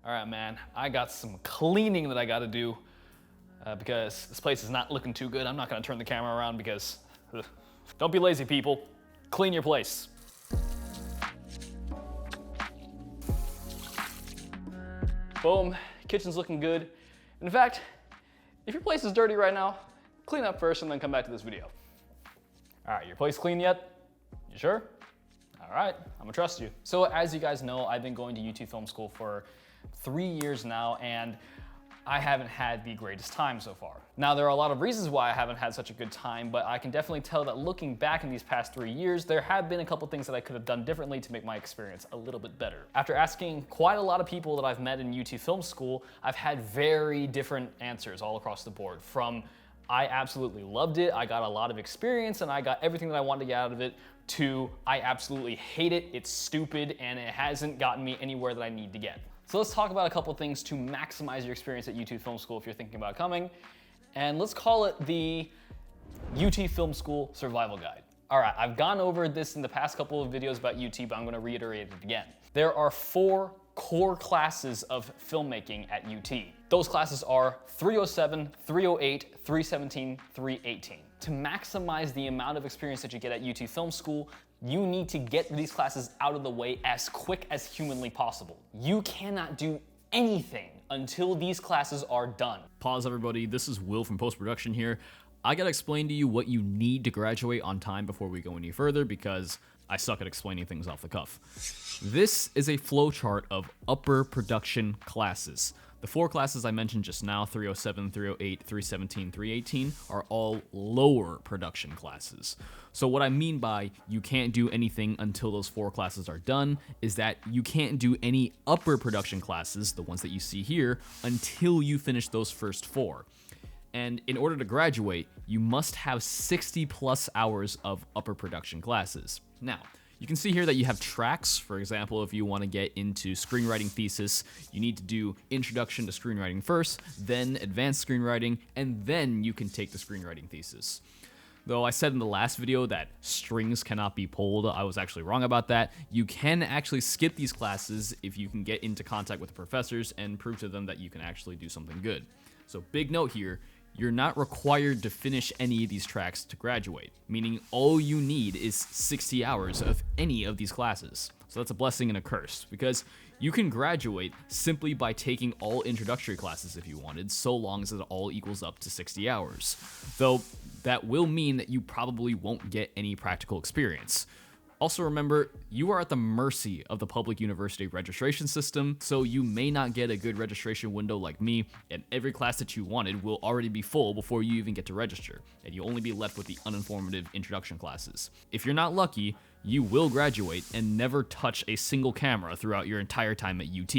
All right, man, I got some cleaning that I gotta do because this place is not looking too good. I'm not gonna turn the camera around because, don't be lazy, people. Clean your place. Boom, kitchen's looking good. In fact, if your place is dirty right now, clean up first and then come back to this video. All right, your place clean yet? You sure? All right, I'm gonna trust you. So as you guys know, I've been going to UT Film School for 3 years now, and I haven't had the greatest time so far. Now, there are a lot of reasons why I haven't had such a good time, but I can definitely tell that looking back in these past 3 years, there have been a couple things that I could have done differently to make my experience a little bit better. After asking quite a lot of people that I've met in UT Film School, I've had very different answers all across the board. From I absolutely loved it, I got a lot of experience, and I got everything that I wanted to get out of it, to I absolutely hate it, it's stupid, and it hasn't gotten me anywhere that I need to get. So let's talk about a couple things to maximize your experience at UT Film School if you're thinking about coming. And let's call it the UT Film School Survival Guide. All right, I've gone over this in the past couple of videos about UT, but I'm gonna reiterate it again. There are 4 core classes of filmmaking at UT. Those classes are 307, 308, 317, 318. To maximize the amount of experience that you get at UT Film School, you need to get these classes out of the way as quick as humanly possible. You cannot do anything until these classes are done. Pause, everybody. This is Will from post-production here. I gotta explain to you what you need to graduate on time before we go any further because I suck at explaining things off the cuff. This is a flowchart of upper production classes. The 4 classes I mentioned just now, 307, 308, 317, 318, are all lower production classes. So what I mean by you can't do anything until those 4 classes are done is that you can't do any upper production classes, the ones that you see here, until you finish those first 4. And in order to graduate, you must have 60 plus hours of upper production classes. Now, you can see here that you have tracks. For example, if you want to get into screenwriting thesis, you need to do introduction to screenwriting first, then advanced screenwriting, and then you can take the screenwriting thesis. Though I said in the last video that strings cannot be pulled, I was actually wrong about that. You can actually skip these classes if you can get into contact with the professors and prove to them that you can actually do something good. So big note here, you're not required to finish any of these tracks to graduate, meaning all you need is 60 hours of any of these classes. So that's a blessing and a curse, because you can graduate simply by taking all introductory classes if you wanted, so long as it all equals up to 60 hours. Though that will mean that you probably won't get any practical experience. Also remember, you are at the mercy of the public university registration system, so you may not get a good registration window like me, and every class that you wanted will already be full before you even get to register, and you'll only be left with the uninformative introduction classes. If you're not lucky, you will graduate and never touch a single camera throughout your entire time at UT.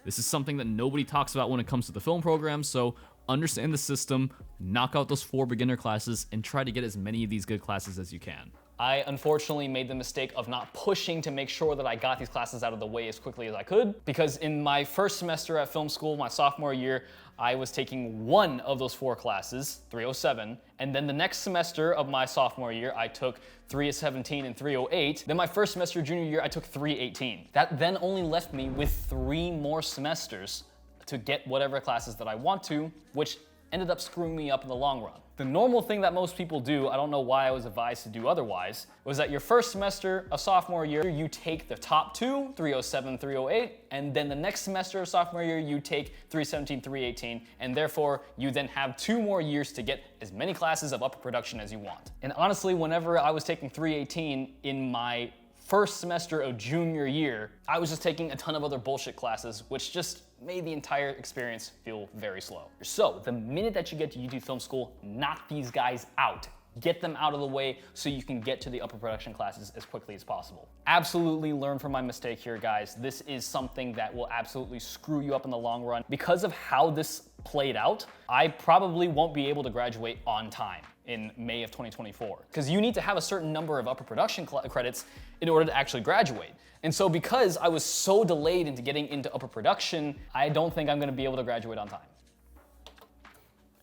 This is something that nobody talks about when it comes to the film program, so understand the system, knock out those 4 beginner classes, and try to get as many of these good classes as you can. I unfortunately made the mistake of not pushing to make sure that I got these classes out of the way as quickly as I could, because in my first semester at film school, my sophomore year, I was taking 1 of those 4 classes, 307, and then the next semester of my sophomore year, I took 317 and 308. Then my first semester junior year, I took 318. That then only left me with 3 more semesters to get whatever classes that I want to, which ended up screwing me up in the long run. The normal thing that most people do, I don't know why I was advised to do otherwise, was that your first semester of sophomore year, you take the top 2, 307, 308, and then the next semester of sophomore year, you take 317, 318, and therefore you then have 2 more years to get as many classes of upper production as you want. And honestly, whenever I was taking 318 in my first semester of junior year, I was just taking a ton of other bullshit classes, which just made the entire experience feel very slow. So the minute that you get to UT Film School, knock these guys out. Get them out of the way so you can get to the upper production classes as quickly as possible. Absolutely learn from my mistake here, guys. This is something that will absolutely screw you up in the long run. Because of how this played out, I probably won't be able to graduate on time in May of 2024. Because you need to have a certain number of upper production credits in order to actually graduate. And so because I was so delayed into getting into upper production, I don't think I'm gonna be able to graduate on time.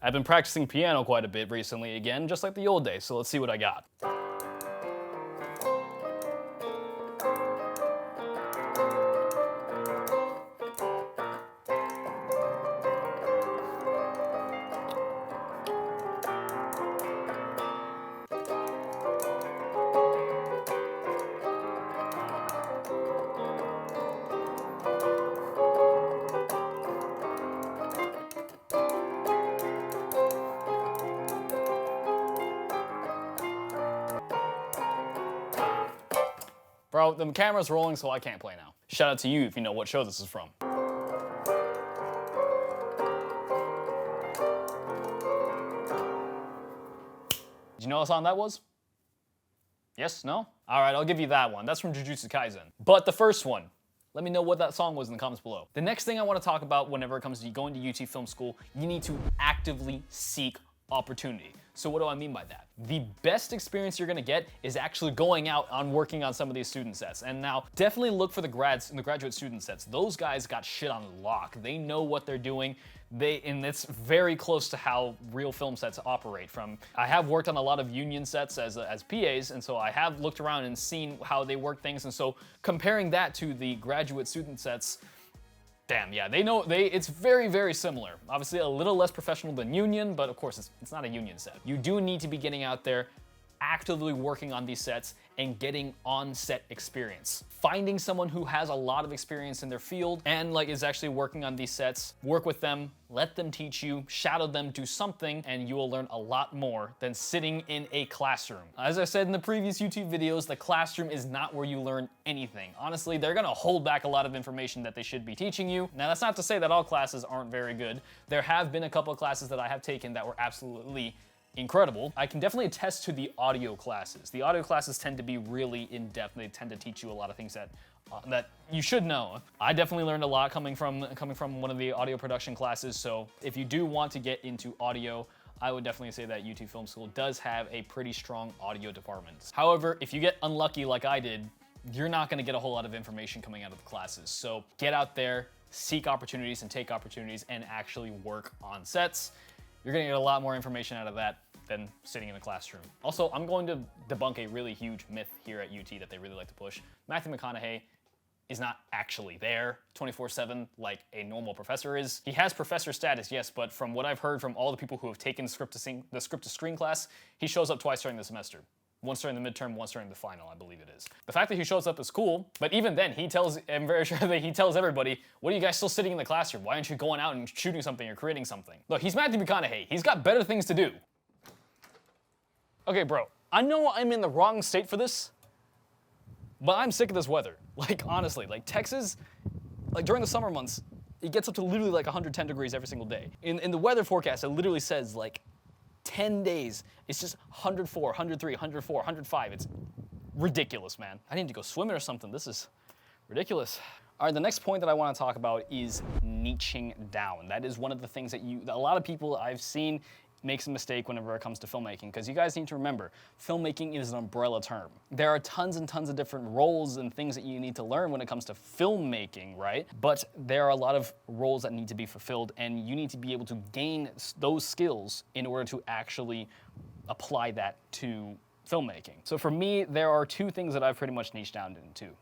I've been practicing piano quite a bit recently again, just like the old days, so let's see what I got. Bro, the camera's rolling, so I can't play now. Shout out to you if you know what show this is from. Did you know what song that was? Yes? No? All right, I'll give you that one. That's from Jujutsu Kaisen. But the first one, let me know what that song was in the comments below. The next thing I want to talk about whenever it comes to going to UT Film School, you need to actively seek opportunity. So what do I mean by that? The best experience you're gonna get is actually going out on working on some of these student sets. And now definitely look for the graduate student sets. Those guys got shit on lock. They know what they're doing. And it's very close to how real film sets operate. I have worked on a lot of union sets as PAs, and so I have looked around and seen how they work things. And so comparing that to the graduate student sets, damn, yeah, it's very, very similar. Obviously a little less professional than union, but of course it's not a union set. You do need to be getting out there, actively working on these sets and getting on-set experience. Finding someone who has a lot of experience in their field and is actually working on these sets, work with them, let them teach you, shadow them, do something, and you will learn a lot more than sitting in a classroom. As I said in the previous YouTube videos, the classroom is not where you learn anything. Honestly, they're gonna hold back a lot of information that they should be teaching you. Now, that's not to say that all classes aren't very good. There have been a couple of classes that I have taken that were absolutely incredible. I can definitely attest to the audio classes. The audio classes tend to be really in-depth. They tend to teach you a lot of things that you should know. I definitely learned a lot coming from one of the audio production classes. So if you do want to get into audio, I would definitely say that UT Film School does have a pretty strong audio department. However, if you get unlucky like I did, you're not gonna get a whole lot of information coming out of the classes. So get out there, seek opportunities and take opportunities and actually work on sets. You're gonna get a lot more information out of that than sitting in a classroom. Also, I'm going to debunk a really huge myth here at UT that they really like to push. Matthew McConaughey is not actually there 24/7 like a normal professor is. He has professor status, yes, but from what I've heard from all the people who have taken the script to screen class, he shows up twice during the semester. Once during the midterm, once during the final, I believe it is. The fact that he shows up is cool, but even then, I'm very sure that he tells everybody, what are you guys still sitting in the classroom? Why aren't you going out and shooting something or creating something? Look, he's Matthew McConaughey. He's got better things to do. Okay, bro, I know I'm in the wrong state for this, but I'm sick of this weather. Honestly, Texas, during the summer months, it gets up to literally 110 degrees every single day. In the weather forecast, it literally says 10 days, it's just 104, 103, 104, 105. It's ridiculous, man. I need to go swimming or something. This is ridiculous. All right, the next point that I want to talk about is niching down. That is one of the things that a lot of people I've seen makes a mistake whenever it comes to filmmaking, because you guys need to remember, filmmaking is an umbrella term. There are tons and tons of different roles and things that you need to learn when it comes to filmmaking, right? But there are a lot of roles that need to be fulfilled, and you need to be able to gain those skills in order to actually apply that to filmmaking. So for me, there are two things that I've pretty much niched down into.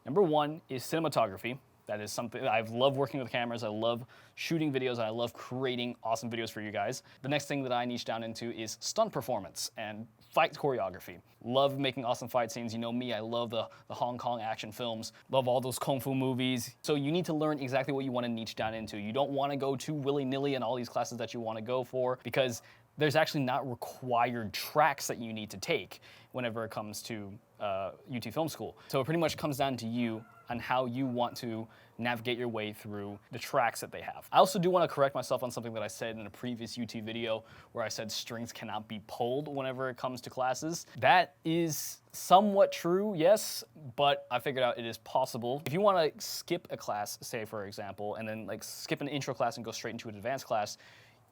Number one is cinematography. That is something I love working with cameras. I love shooting videos, and I love creating awesome videos for you guys. The next thing that I niche down into is stunt performance and fight choreography. Love making awesome fight scenes. You know me, I love the Hong Kong action films. Love all those kung fu movies. So you need to learn exactly what you want to niche down into. You don't want to go too willy-nilly in all these classes that you want to go for, because there's actually not required tracks that you need to take whenever it comes to UT Film School. So it pretty much comes down to you on how you want to navigate your way through the tracks that they have. I also do want to correct myself on something that I said in a previous UT video where I said strings cannot be pulled whenever it comes to classes. That is somewhat true, yes, but I figured out it is possible. If you want to skip a class, say for example, and then skip an intro class and go straight into an advanced class,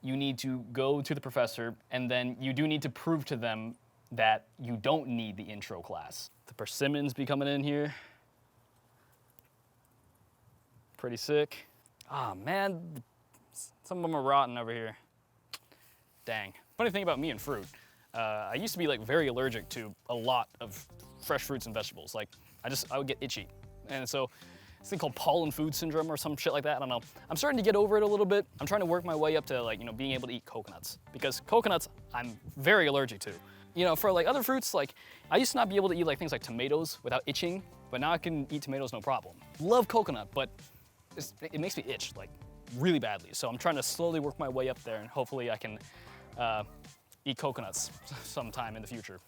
you need to go to the professor, and then you do need to prove to them that you don't need the intro class. The persimmons be coming in here. Pretty sick. Ah, man, some of them are rotten over here. Dang. Funny thing about me and fruit, I used to be very allergic to a lot of fresh fruits and vegetables. I would get itchy. And so this thing called pollen food syndrome or some shit like that, I don't know. I'm starting to get over it a little bit. I'm trying to work my way up to being able to eat coconuts, because coconuts I'm very allergic to. For other fruits, I used to not be able to eat things like tomatoes without itching, but now I can eat tomatoes no problem. Love coconut, but it makes me itch really badly. So I'm trying to slowly work my way up there, and hopefully I can eat coconuts sometime in the future.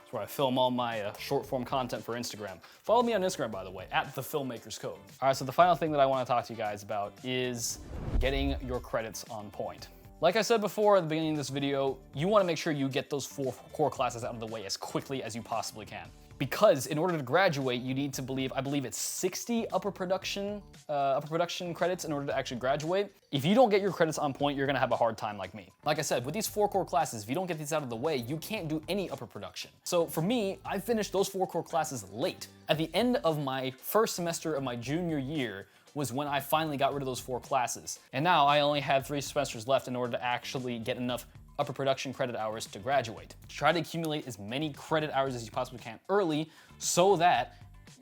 It's where I film all my short form content for Instagram. Follow me on Instagram, by the way, at The Filmmaker's Code. All right, so the final thing that I want to talk to you guys about is getting your credits on point. Like I said before at the beginning of this video, you want to make sure you get those 4 core classes out of the way as quickly as you possibly can. Because in order to graduate, you need to I believe it's 60 upper production credits in order to actually graduate. If you don't get your credits on point, you're gonna have a hard time like me. Like I said, with these 4 core classes, if you don't get these out of the way, you can't do any upper production. So for me, I finished those 4 core classes late. At the end of my first semester of my junior year was when I finally got rid of those 4 classes. And now I only have 3 semesters left in order to actually get enough upper production credit hours to graduate. Try to accumulate as many credit hours as you possibly can early so that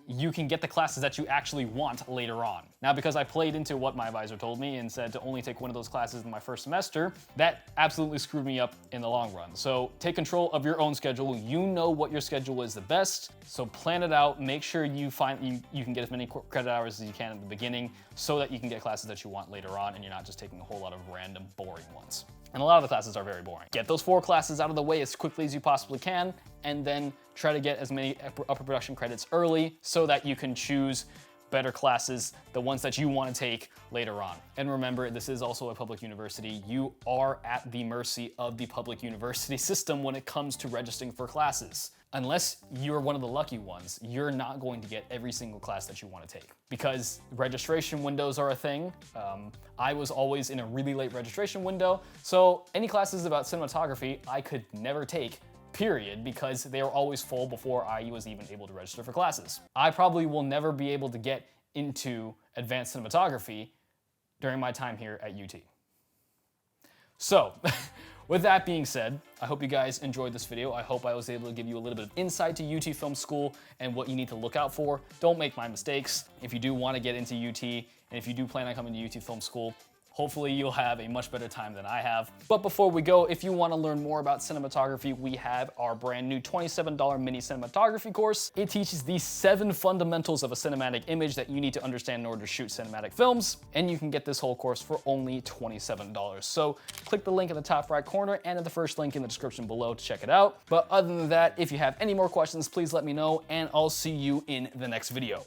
you can get the classes that you actually want later on. Now, because I played into what my advisor told me and said to only take one of those classes in my first semester, that absolutely screwed me up in the long run. So take control of your own schedule. You know what your schedule is the best, so plan it out. Make sure you can get as many credit hours as you can at the beginning so that you can get classes that you want later on and you're not just taking a whole lot of random boring ones. And a lot of the classes are very boring. Get those 4 classes out of the way as quickly as you possibly can, and then try to get as many upper production credits early so that you can choose better classes, the ones that you want to take later on. And remember, this is also a public university. You are at the mercy of the public university system when it comes to registering for classes. Unless you're one of the lucky ones, you're not going to get every single class that you want to take because registration windows are a thing. I was always in a really late registration window, so any classes about cinematography I could never take, period, because they were always full before I was even able to register for classes. I probably will never be able to get into advanced cinematography during my time here at UT. So, with that being said, I hope you guys enjoyed this video. I hope I was able to give you a little bit of insight to UT Film School and what you need to look out for. Don't make my mistakes. If you do want to get into UT, and if you do plan on coming to UT Film School, hopefully you'll have a much better time than I have. But before we go, if you want to learn more about cinematography, we have our brand new $27 mini cinematography course. It teaches the 7 fundamentals of a cinematic image that you need to understand in order to shoot cinematic films. And you can get this whole course for only $27. So click the link in the top right corner and in the first link in the description below to check it out. But other than that, if you have any more questions, please let me know and I'll see you in the next video.